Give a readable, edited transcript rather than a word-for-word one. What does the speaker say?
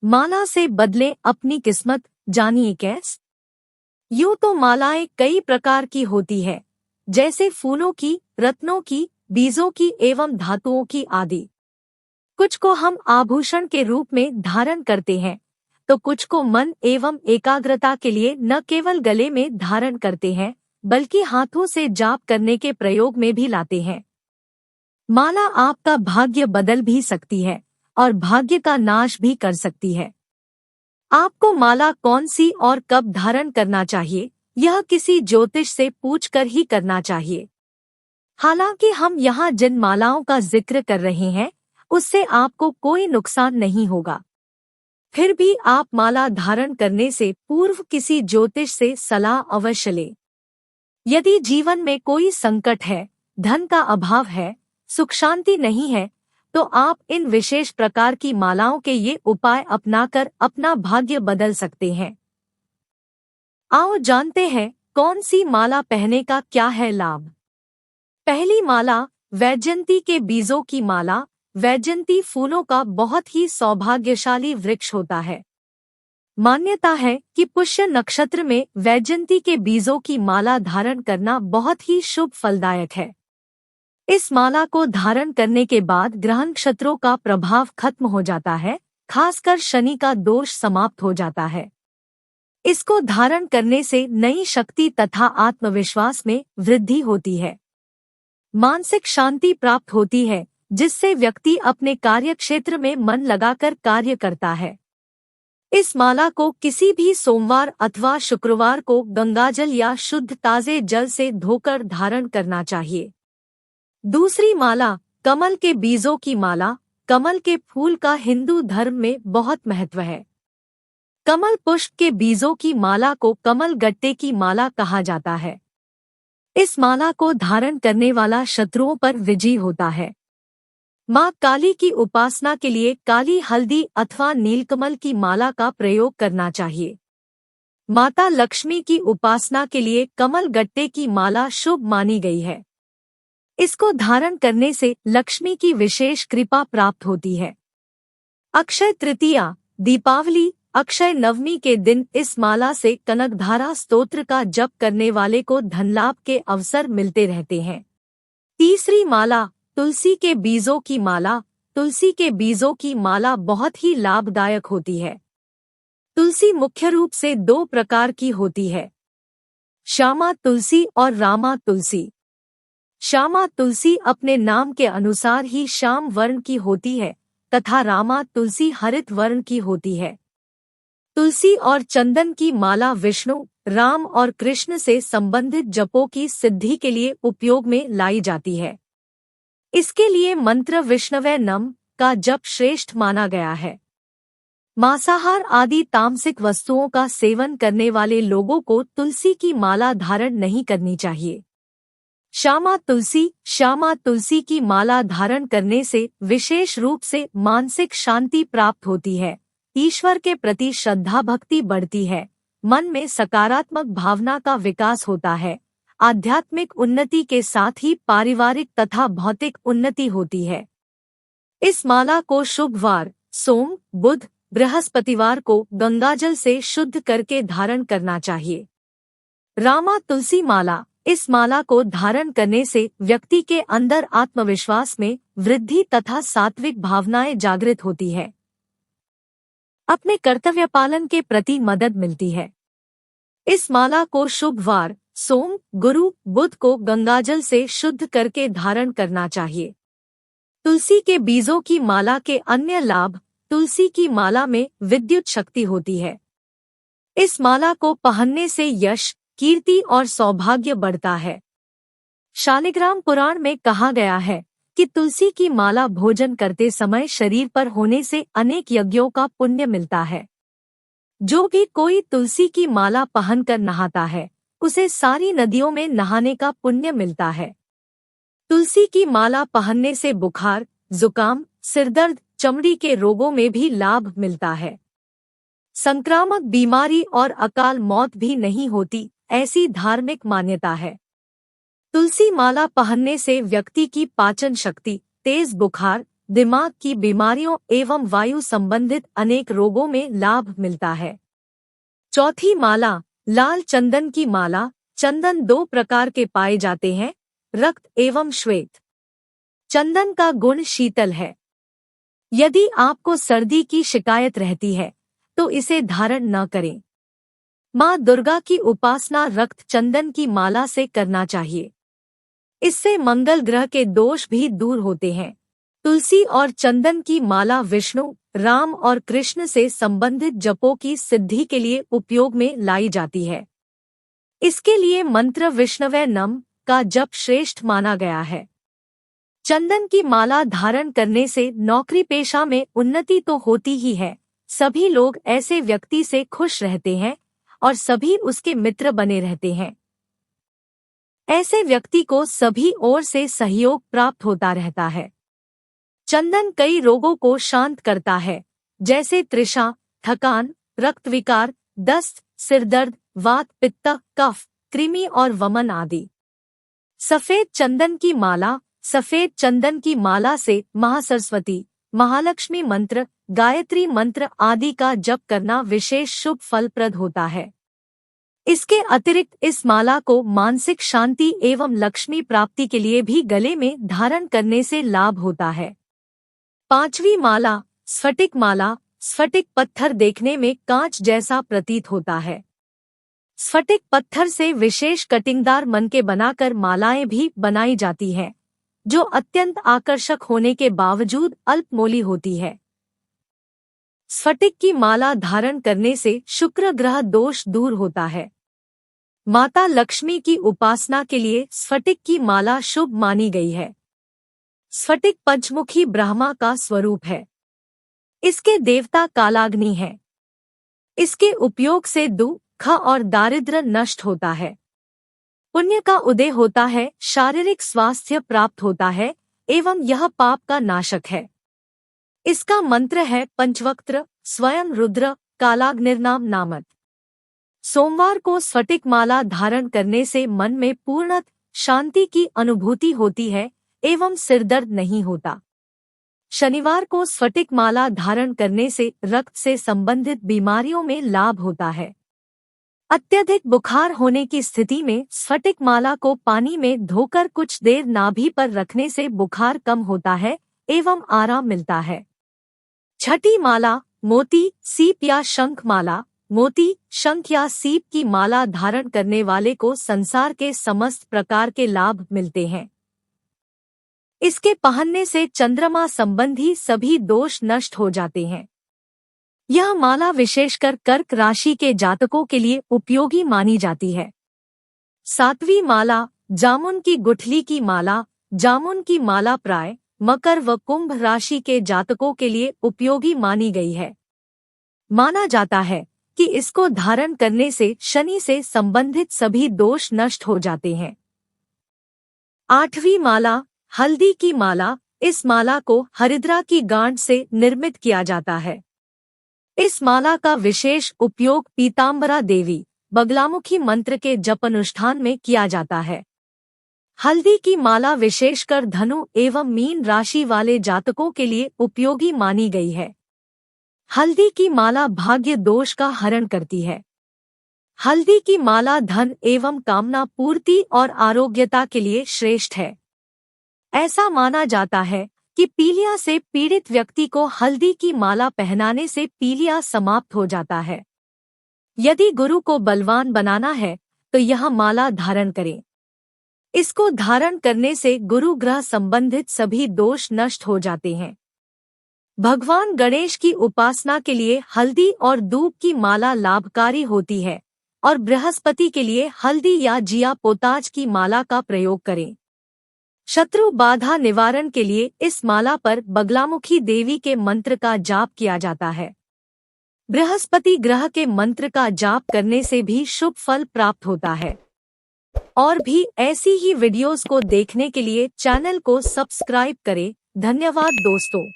माला से बदले अपनी किस्मत, जानिए कैसे। यूं तो मालाएं कई प्रकार की होती है, जैसे फूलों की, रत्नों की, बीजों की एवं धातुओं की आदि। कुछ को हम आभूषण के रूप में धारण करते हैं, तो कुछ को मन एवं एकाग्रता के लिए न केवल गले में धारण करते हैं, बल्कि हाथों से जाप करने के प्रयोग में भी लाते हैं। माला आपका भाग्य बदल भी सकती है और भाग्य का नाश भी कर सकती है। आपको माला कौन सी और कब धारण करना चाहिए, यह किसी ज्योतिष से पूछकर ही करना चाहिए। हालांकि हम यहाँ जिन मालाओं का जिक्र कर रहे हैं, उससे आपको कोई नुकसान नहीं होगा। फिर भी आप माला धारण करने से पूर्व किसी ज्योतिष से सलाह अवश्य लें। यदि जीवन में कोई संकट है, धन का अभाव है, सुख शांति नहीं है, तो आप इन विशेष प्रकार की मालाओं के ये उपाय अपनाकर अपना भाग्य बदल सकते हैं। आओ जानते हैं कौन सी माला पहनने का क्या है लाभ। पहली माला, वैजयंती के बीजों की माला। वैजयंती फूलों का बहुत ही सौभाग्यशाली वृक्ष होता है। मान्यता है कि पुष्य नक्षत्र में वैजयंती के बीजों की माला धारण करना बहुत ही शुभ फलदायक है। इस माला को धारण करने के बाद ग्रह नक्षत्रों का प्रभाव खत्म हो जाता है, खासकर शनि का दोष समाप्त हो जाता है। इसको धारण करने से नई शक्ति तथा आत्मविश्वास में वृद्धि होती है। मानसिक शांति प्राप्त होती है, जिससे व्यक्ति अपने कार्य क्षेत्र में मन लगाकर कार्य करता है। इस माला को किसी भी सोमवार अथवा शुक्रवार को गंगाजल या शुद्ध ताजे जल से धोकर धारण करना चाहिए। दूसरी माला, कमल के बीजों की माला। कमल के फूल का हिंदू धर्म में बहुत महत्व है। कमल पुष्प के बीजों की माला को कमल गट्टे की माला कहा जाता है। इस माला को धारण करने वाला शत्रुओं पर विजयी होता है। माँ काली की उपासना के लिए काली हल्दी अथवा नीलकमल की माला का प्रयोग करना चाहिए। माता लक्ष्मी की उपासना के लिए कमल गट्टे की माला शुभ मानी गई है। इसको धारण करने से लक्ष्मी की विशेष कृपा प्राप्त होती है। अक्षय तृतीया, दीपावली, अक्षय नवमी के दिन इस माला से कनकधारा स्तोत्र का जप करने वाले को धनलाभ के अवसर मिलते रहते हैं। तीसरी माला, तुलसी के बीजों की माला। तुलसी के बीजों की माला बहुत ही लाभदायक होती है। तुलसी मुख्य रूप से दो प्रकार की होती है, श्यामा तुलसी और रामा तुलसी। श्यामा तुलसी अपने नाम के अनुसार ही श्याम वर्ण की होती है तथा रामा तुलसी हरित वर्ण की होती है। तुलसी और चंदन की माला विष्णु, राम और कृष्ण से संबंधित जपों की सिद्धि के लिए उपयोग में लाई जाती है। इसके लिए मंत्र विष्णवे नम का जप श्रेष्ठ माना गया है। मांसाहार आदि तामसिक वस्तुओं का सेवन करने वाले लोगों को तुलसी की माला धारण नहीं करनी चाहिए। श्यामा तुलसी की माला धारण करने से विशेष रूप से मानसिक शांति प्राप्त होती है, ईश्वर के प्रति श्रद्धा भक्ति बढ़ती है, मन में सकारात्मक भावना का विकास होता है, आध्यात्मिक उन्नति के साथ ही पारिवारिक तथा भौतिक उन्नति होती है। इस माला को शुक्रवार, सोम, बुध, बृहस्पतिवार को गंगाजल से शुद्ध करके धारण करना चाहिए। रामा तुलसी माला, इस माला को धारण करने से व्यक्ति के अंदर आत्मविश्वास में वृद्धि तथा सात्विक भावनाएं जागृत होती है। अपने कर्तव्य पालन के प्रति मदद मिलती है। इस माला को शुक्रवार, सोम, गुरु, बुध को गंगाजल से शुद्ध करके धारण करना चाहिए। तुलसी के बीजों की माला के अन्य लाभ, तुलसी की माला में विद्युत शक्ति होती है। इस माला को पहनने से यश, कीर्ति और सौभाग्य बढ़ता है। शालिग्राम पुराण में कहा गया है कि तुलसी की माला भोजन करते समय शरीर पर होने से अनेक यज्ञों का पुण्य मिलता है। जो भी कोई तुलसी की माला पहनकर नहाता है, उसे सारी नदियों में नहाने का पुण्य मिलता है। तुलसी की माला पहनने से बुखार, जुकाम, सिरदर्द, चमड़ी के रोगों में भी लाभ मिलता है। संक्रामक बीमारी और अकाल मौत भी नहीं होती, ऐसी धार्मिक मान्यता है। तुलसी माला पहनने से व्यक्ति की पाचन शक्ति, तेज बुखार, दिमाग की बीमारियों एवं वायु संबंधित अनेक रोगों में लाभ मिलता है। चौथी माला, लाल चंदन की माला। चंदन दो प्रकार के पाए जाते हैं, रक्त एवं श्वेत। चंदन का गुण शीतल है। यदि आपको सर्दी की शिकायत रहती है तो इसे धारण न करें। माँ दुर्गा की उपासना रक्त चंदन की माला से करना चाहिए। इससे मंगल ग्रह के दोष भी दूर होते हैं। तुलसी और चंदन की माला विष्णु, राम और कृष्ण से संबंधित जपों की सिद्धि के लिए उपयोग में लाई जाती है। इसके लिए मंत्र विष्णवे नम का जप श्रेष्ठ माना गया है। चंदन की माला धारण करने से नौकरी पेशा में उन्नति तो होती ही है, सभी लोग ऐसे व्यक्ति से खुश रहते हैं और सभी उसके मित्र बने रहते हैं। ऐसे व्यक्ति को सभी ओर से सहयोग प्राप्त होता रहता है। चंदन कई रोगों को शांत करता है, जैसे तृषा, थकान, रक्त विकार, दस्त, सिरदर्द, वात, पित्त, कफ, कृमि और वमन आदि। सफेद चंदन की माला। सफेद चंदन की माला से महासरस्वती, महालक्ष्मी मंत्र, गायत्री मंत्र आदि का जप करना विशेष शुभ फलप्रद होता है। इसके अतिरिक्त इस माला को मानसिक शांति एवं लक्ष्मी प्राप्ति के लिए भी गले में धारण करने से लाभ होता है। पांचवी माला, स्फटिक माला। स्फटिक पत्थर देखने में कांच जैसा प्रतीत होता है। स्फटिक पत्थर से विशेष कटिंगदार मनके बनाकर मालाएं भी बनाई जाती हैं, जो अत्यंत आकर्षक होने के बावजूद अल्पमोली होती है। स्फटिक की माला धारण करने से शुक्र ग्रह दोष दूर होता है। माता लक्ष्मी की उपासना के लिए स्फटिक की माला शुभ मानी गई है। स्फटिक पंचमुखी ब्रह्मा का स्वरूप है। इसके देवता कालाग्नि है। इसके उपयोग से दुख और दारिद्र्य नष्ट होता है, पुण्य का उदय होता है, शारीरिक स्वास्थ्य प्राप्त होता है एवं यह पाप का नाशक है। इसका मंत्र है पंचवक्त्र, स्वयं रुद्र, कालाग्निर्नाम नामक। सोमवार को स्फटिक माला धारण करने से मन में पूर्ण शांति की अनुभूति होती है एवं सिरदर्द नहीं होता। शनिवार को स्फटिक माला धारण करने से रक्त से संबंधित बीमारियों में लाभ होता है। अत्यधिक बुखार होने की स्थिति में स्फटिक माला को पानी में धोकर कुछ देर नाभि पर रखने से बुखार कम होता है एवं आराम मिलता है। छठी माला, मोती, सीप या शंख माला। मोती, शंख या सीप की माला धारण करने वाले को संसार के समस्त प्रकार के लाभ मिलते हैं। इसके पहनने से चंद्रमा संबंधी सभी दोष नष्ट हो जाते हैं। यह माला विशेषकर कर्क राशि के जातकों के लिए उपयोगी मानी जाती है। सातवीं माला, जामुन की गुठली की माला। जामुन की माला प्राय मकर व कुंभ राशि के जातकों के लिए उपयोगी मानी गई है। माना जाता है कि इसको धारण करने से शनि से संबंधित सभी दोष नष्ट हो जाते हैं। आठवीं माला, हल्दी की माला। इस माला को हरिद्रा की गांठ से निर्मित किया जाता है। इस माला का विशेष उपयोग पीतांबरा देवी, बगलामुखी मंत्र के जप अनुष्ठान में किया जाता है। हल्दी की माला विशेषकर धनु एवं मीन राशि वाले जातकों के लिए उपयोगी मानी गई है। हल्दी की माला भाग्य दोष का हरण करती है। हल्दी की माला धन एवं कामना पूर्ति और आरोग्यता के लिए श्रेष्ठ है। ऐसा माना जाता है कि पीलिया से पीड़ित व्यक्ति को हल्दी की माला पहनाने से पीलिया समाप्त हो जाता है। यदि गुरु को बलवान बनाना है तो यह माला धारण करें। इसको धारण करने से गुरु ग्रह संबंधित सभी दोष नष्ट हो जाते हैं। भगवान गणेश की उपासना के लिए हल्दी और दूब की माला लाभकारी होती है और बृहस्पति के लिए हल्दी या जिया पोताज की माला का प्रयोग करें। शत्रु बाधा निवारण के लिए इस माला पर बगलामुखी देवी के मंत्र का जाप किया जाता है। बृहस्पति ग्रह के मंत्र का जाप करने से भी शुभ फल प्राप्त होता है। और भी ऐसी ही वीडियोस को देखने के लिए चैनल को सब्सक्राइब करें। धन्यवाद दोस्तों।